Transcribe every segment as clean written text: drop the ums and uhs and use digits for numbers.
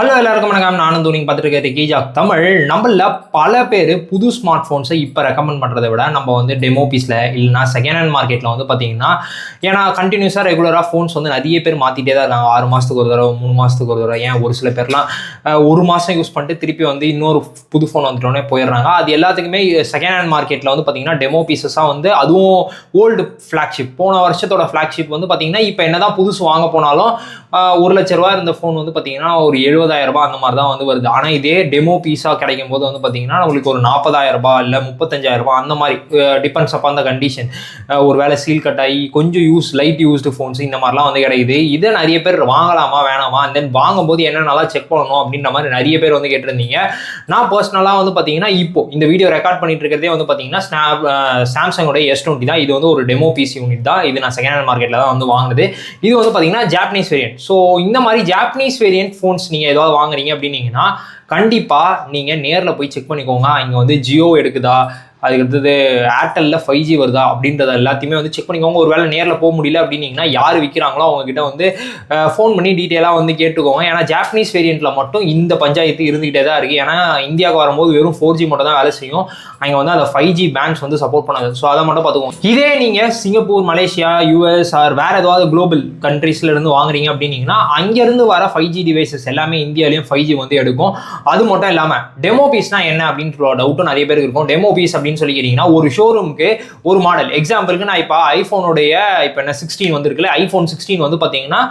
Hello எல்லாருக்கும் வணக்கம். நானும் நீங்கள் பார்த்துட்டு இருக்கிறது கீஜாக் தமிழ். நம்மள பல பேர் புது ஸ்மார்ட் ஃபோன்ஸை இப்போ ரெக்கமெண்ட் பண்ணுறதை விட நம்ம வந்து டெமோ பீஸில் இல்லைனா செகண்ட் ஹேண்ட் மார்க்கெட்டில் வந்து பார்த்தீங்கன்னா, ஏன்னா கண்டினியூஸாக ரெகுலராக ஃபோன்ஸ் வந்து நிறைய பேர் மாற்றிட்டே தான் இருக்காங்க. 6 மாதத்துக்கு ஒரு தடவை, 3 மாதத்துக்கு ஒரு தடவை, ஏன் ஒரு சில பேர்லாம் 1 மாதம் யூஸ் பண்ணிட்டு திருப்பி வந்து இன்னொரு புது ஃபோன் வந்துட்டோன்னே போயிடுறாங்க. அது எல்லாத்துக்குமே செகண்ட் ஹேண்ட் மார்க்கெட்டில் வந்து பார்த்தீங்கன்னா டெமோ பீஸஸாக வந்து அதுவும் ஓல்டு ஃப்ளாக்ஷிப், போன வருஷத்தோட ஃப்ளாக்ஷிப் வந்து பார்த்தீங்கன்னா இப்போ என்ன தான் புதுசு வாங்க போனாலும் 1 லட்ச ரூபா இருந்த ஃபோன் வந்து பார்த்தீங்கன்னா ஒரு 70,000 ரூபாய் அந்த மாதிரி தான் வந்து வருது. ஆனால் இதே டெமோ பீஸாக கிடைக்கும் போது வந்து பார்த்தீங்கன்னா உங்களுக்கு ஒரு 40,000 ரூபாய் இல்லை 35,000 ரூபாய் அந்த மாதிரி டிபெண்ட்ஸ் அப்பான் த கண்டிஷன். ஒரு வேலை சீல் கட் ஆகி கொஞ்சம் லைட் யூஸ்டு ஃபோன்ஸ் இந்த மாதிரிலாம் வந்து கிடைக்குது. இதை நிறைய பேர் வாங்கலாமா வேணாமா, அண்ட் தென் வாங்கும்போது என்னென்னலாம் செக் பண்ணணும் அப்படின்ற மாதிரி நிறைய பேர் வந்து கேட்டிருந்தீங்க. நான் பர்சனலாக வந்து பார்த்தீங்கன்னா இப்போ இந்த வீடியோ ரெக்கார்ட் பண்ணிட்டு இருக்கிறதே வந்து பார்த்தீங்கன்னா சாம்சங்கோட S20 தான். இது வந்து ஒரு டெமோ பீஸ் யூனிட் தான். இது நான் செகண்ட் ஹேண்ட் மார்க்கெட்டில் தான் வந்து வாங்கினது. இது வந்து பார்த்தீங்கன்னா ஜாப்பனீஸ் வேரியன்ட். ஸோ இந்த மாதிரி ஜாப்பனீஸ் வேரியன்ட் ஃபோன்ஸ் நீங்கள் ஏதாவது வாங்குறீங்க அப்படின்னீங்கன்னா கண்டிப்பாக நீங்கள் நேரில் போய் செக் பண்ணிக்கோங்க. இங்கே வந்து ஜியோ எடுக்குதா, அதுக்கு அடுத்தது ஏர்டெல்ல 5G வருதா அப்படின்றத எல்லாத்தையுமே வந்து செக் பண்ணிக்கோங்க. ஒரு வேளை நேரில் போக முடியல அப்படின்னீங்கன்னா யார் விற்கிறாங்களோ அவங்ககிட்ட வந்து ஃபோன் பண்ணி டீட்டெயிலாக வந்து கேட்டுக்கோங்க. ஏன்னா ஜாப்பனீஸ் வேரியண்ட்டில் மட்டும் இந்த பஞ்சாயத்து இருந்துகிட்டே தான் இருக்குது. ஏன்னா இந்தியாவுக்கு வரும்போது வெறும் 4G மட்டும் தான் வேலை செய்யும். அங்கே வந்து அந்த 5G பேண்ட்ஸ் வந்து சப்போர்ட் பண்ணாது. ஸோ அதை மட்டும் பார்த்துக்கோங்க. இதே நீங்கள் சிங்கப்பூர், மலேசியா, US ஆர் வேறு ஏதாவது குளோபல் கண்ட்ரீஸில் இருந்து வாங்குறீங்க அப்படின்னீங்கன்னா அங்கேருந்து வர 5G டிவைசஸ் எல்லாமே இந்தியாவிலையும் 5G வந்து எடுக்கும். அது மட்டும் இல்லாமல் டெமோ பீஸ்னால் என்ன அப்படின்ற டவுட்டும் நிறைய பேருக்கு இருக்கும். டெமோ பீஸ் அப்படின்னு சொல்லிக்கிறீங்கன்னா ஒரு ஷோரூமுக்கு ஒரு மாடல், எக்ஸாம்பிளுக்கு நான் இப்போ ஐஃபோனுடைய இப்போ என்ன 16 வந்துருக்குல்ல, iPhone 16 வந்து பார்த்தீங்கன்னா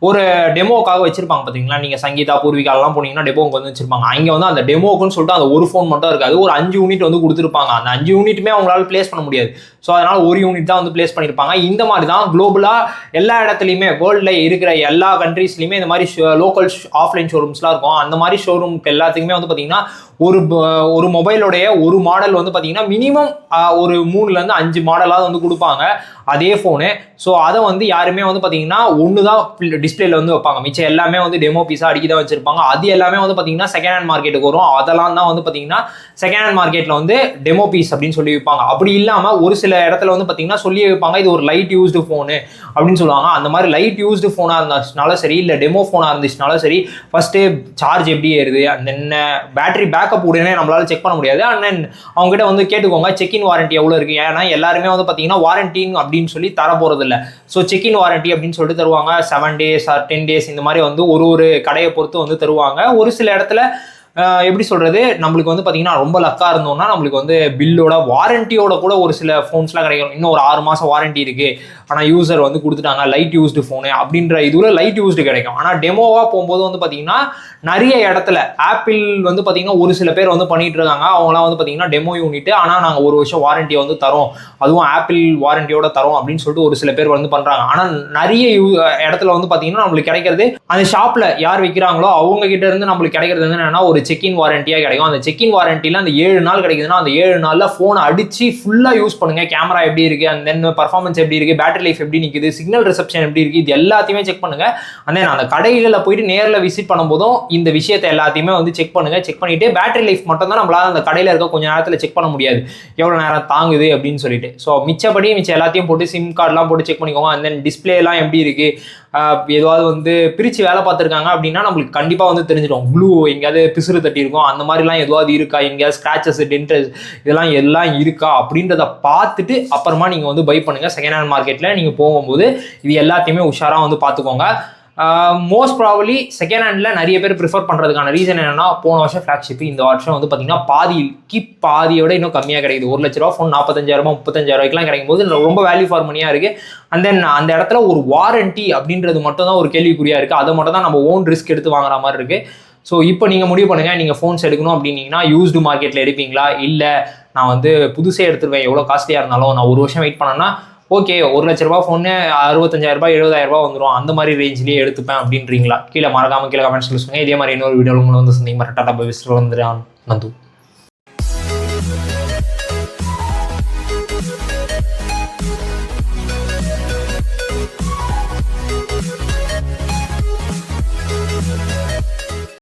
ஒரு டெமோக்காக வச்சிருப்பாங்க பார்த்தீங்களா. நீங்கள் சங்கீதா, பூர்விகாலாம் போனீங்கன்னா டெமோக்கு வந்து வச்சிருப்பாங்க. அங்கே வந்து அந்த டெமோக்குன்னு சொல்லிட்டு அந்த ஒரு ஃபோன் மட்டும் இருக்காது, ஒரு 5 யூனிட் வந்து கொடுத்துருப்பாங்க. அந்த 5 யூனிட்டுமே அவங்களால பிளேஸ் பண்ண முடியாது. ஸோ அதனால் ஒரு யூனிட் தான் வந்து பிளேஸ் பண்ணியிருப்பாங்க. இந்த மாதிரி தான் குளோபலாக எல்லா இடத்துலையுமே வேர்ல்டில் இருக்கிற எல்லா கண்ட்ரீஸ்லையுமே இந்த மாதிரி லோக்கல் ஆஃப்லைன் ஷோரூம்ஸ்லாம் இருக்கும். அந்த மாதிரி ஷோரூம்க்கு எல்லாத்துக்குமே வந்து பார்த்தீங்கன்னா ஒரு மொபைலோடைய ஒரு மாடல் வந்து பார்த்தீங்கன்னா மினிமம் ஒரு 3லேருந்து 5 மாடலாவது வந்து கொடுப்பாங்க அதே ஃபோனு. ஸோ அதை வந்து யாருமே வந்து பார்த்தீங்கன்னா ஒன்று தான் டிஸ்பிளேல வந்து வைப்பாங்க, மிச்சம் எல்லாமே வந்து டெமோ பீஸாக அடிக்கி தான் வச்சிருப்பாங்க. அது எல்லாமே வந்து பார்த்தீங்கன்னா செகண்ட் ஹேண்ட் மார்க்கெட்டுக்கு வரும். அதெல்லாம் தான் வந்து பார்த்தீங்கன்னா செகண்ட் ஹேண்ட் மார்க்கெட்டில் வந்து டெமோ பீஸ் அப்படின்னு சொல்லி வைப்பாங்க. அப்படி இல்லாமல் ஒரு சில இடத்துல வந்து பார்த்தீங்கன்னா சொல்லி வைப்பாங்க இது ஒரு லைட் யூஸ்டு ஃபோனு அப்படின்னு சொல்லுவாங்க. அந்த மாதிரி லைட் யூஸ்டு ஃபோனாக இருந்துச்சுனாலும் சரி, இல்லை டெமோ ஃபோனாக இருந்துச்சுனாலும் சரி, ஃபஸ்ட்டு சார்ஜ் எப்படி ஏறுது, அந்த என்ன பேட்டரி பேக்கப் உடனே நம்மளால செக் பண்ண முடியாது. அண்ட் தென் அவங்ககிட்ட வந்து கேட்டுக்கோங்க செக்இன் வாரண்டி எவ்வளோ இருக்குது. ஏன்னா எல்லாருமே வந்து பார்த்தீங்கன்னா வாரண்டிங் அப்படின்னு சொல்லி தர போகிறது இல்லை. ஸோ செக்இன் வாரண்டி அப்படின்னு சொல்லிட்டு தருவாங்க. 7 days ஆர் 10 days இந்த மாதிரி வந்து ஒரு கடையை பொறுத்து வந்து தருவாங்க. ஒரு சில இடத்துல எப்படி சொல்கிறது, நம்மளுக்கு வந்து பார்த்தீங்கன்னா ரொம்ப லக்காக இருந்தோம்னா நம்மளுக்கு வந்து பில்லோட வாரண்டியோட கூட ஒரு சில ஃபோன்ஸ்லாம் கிடைக்கும். இன்னும் ஒரு 6 மாதம் வாரண்டி இருக்குது, ஆனால் யூசர் வந்து கொடுத்துட்டாங்க லைட் யூஸ்டு ஃபோனு அப்படின்ற இதுவில் லைட் யூஸ்டு கிடைக்கும். ஆனால் டெமோவாக போகும்போது வந்து பார்த்தீங்கன்னா நிறைய இடத்துல ஆப்பிள் வந்து பார்த்தீங்கன்னா ஒரு சில பேர் வந்து பண்ணிட்டு இருக்காங்க. அவங்களாம் வந்து பார்த்தீங்கன்னா டெமோ யூனிட்டு, ஆனால் நாங்கள் 1 வருஷம் வாரண்டியை வந்து தரோம், அதுவும் ஆப்பிள் வாரண்டியோட தரோம் அப்படின்னு சொல்லிட்டு ஒரு சில பேர் வந்து பண்ணுறாங்க. ஆனால் நிறைய இடத்துல வந்து பார்த்தீங்கன்னா நம்மளுக்கு கிடைக்கிறது அந்த ஷாப்பில் யார் விற்கிறாங்களோ அவங்க கிட்ட இருந்து நம்மளுக்கு கிடைக்கிறது வந்து என்னன்னா ஒரு செக்இன் வாரண்டியாக கிடைக்கும். அந்த செக்இன் வாரண்டியில் அந்த 7 நாள் கிடைக்குதுன்னா அந்த 7 நாளில் ஃபோனை அடித்து ஃபுல்லாக யூஸ் பண்ணுங்கள். கேமரா எப்படி இருக்குது, அண்ட் தென் பர்ஃபார்மன்ஸ் எப்படி இருக்குது, பேட்டரி லைஃப் எப்படி நிற்குது, சிக்னல் ரிசப்ஷன் எப்படி இருக்குது, இது எல்லாத்தையுமே செக் பண்ணுங்கள். அண்ட் தென் அந்த கடைகளில் போயிட்டு நேரில் விசிட் பண்ணும்போதும் இந்த விஷயத்தை எல்லாத்தையுமே வந்து செக் பண்ணுங்கள். செக் பண்ணிவிட்டு பேட்டரி லைஃப் மட்டும் தான் நம்மளால் அந்த கடையில் இருக்க கொஞ்சம் நேரத்தில் செக் பண்ண முடியாது, எவ்வளோ நேரம் தாங்குது அப்படின்னு சொல்லிட்டு. ஸோ மிச்சம் எல்லாத்தையும் போட்டு சிம் கார்டெலாம் போட்டு செக் பண்ணிக்கோங்க. அண்ட் தென் டிஸ்பிளேலாம் எப்படி இருக்குது, ஏதாவது வந்து பிரித்து வேலை பார்த்துருக்காங்க அப்படின்னா நம்மளுக்கு கண்டிப்பாக வந்து தெரிஞ்சிடும். க்ளூ எங்கேயாவது பிசுறு தட்டி இருக்கும், அந்த மாதிரிலாம் எதுவாவது இருக்கா, எங்கேயாவது ஸ்க்ராச்சஸ், டென்டஸ் எல்லாம் இருக்கா அப்படின்றத பார்த்துட்டு அப்புறமா நீங்கள் வந்து பை பண்ணுங்கள். செகண்ட் ஹேண்ட் மார்க்கெட்டில் நீங்கள் போகும்போது இது எல்லாத்தையுமே உஷாராக வந்து பார்த்துக்கோங்க. மோஸ்ட் ப்ராபப்லி செகண்ட் ஹேண்டில் நிறைய பேர் ப்ரிஃபர் பண்ணுறதுக்கான ரீசன் என்னென்னா, போன வருஷம் ஃப்ளாக்ஷிப் இந்த வருஷம் வந்து பார்த்தீங்கன்னா பாதியோட இன்னும் கம்மியாக கிடைக்குது. 1 லட்ச ரூபா ஃபோன் 45,000 35,000 கிடைக்கும் போது ரொம்ப வேல்யூ ஃபார் மணியாக இருக்குது. அண்ட் தென் அந்த இடத்துல ஒரு வாரண்டி அப்படின்றது மட்டும் தான் ஒரு கேள்விக்குறியாக இருக்குது. அதை மட்டும் தான் நம்ம ஓன் ரிஸ்க் எடுத்து வாங்குற மாதிரி இருக்குது. ஸோ இப்போ நீங்கள் முடிவு பண்ணுங்கள், நீங்கள் ஃபோன்ஸ் எடுக்கணும் அப்படின்னீங்கன்னா யூஸ்டு மார்க்கெட்டில் எடுப்பீங்களா, இல்லை நான் வந்து புதுசே எடுத்துருவேன் எவ்வளோ காஸ்ட்லியாக இருந்தாலும் நான் 1 வருஷம் வெயிட் பண்ணேன்னா ஓகே 1 லட்ச ரூபா ஃபோனு 65,000 ரூபாய் 70,000 ரூபாய் வந்துடும், அந்த மாதிரி ரேஞ்சிலேயே எடுத்துப்பேன் அப்படின்றீங்களா? கீழே மறக்காமல் கமெண்ட்ஸில் சொல்லுங்கள். இதே மாதிரி இன்னொரு வீடியோவில் உங்களை வந்து சந்திங்க. Tata bye, Nandu.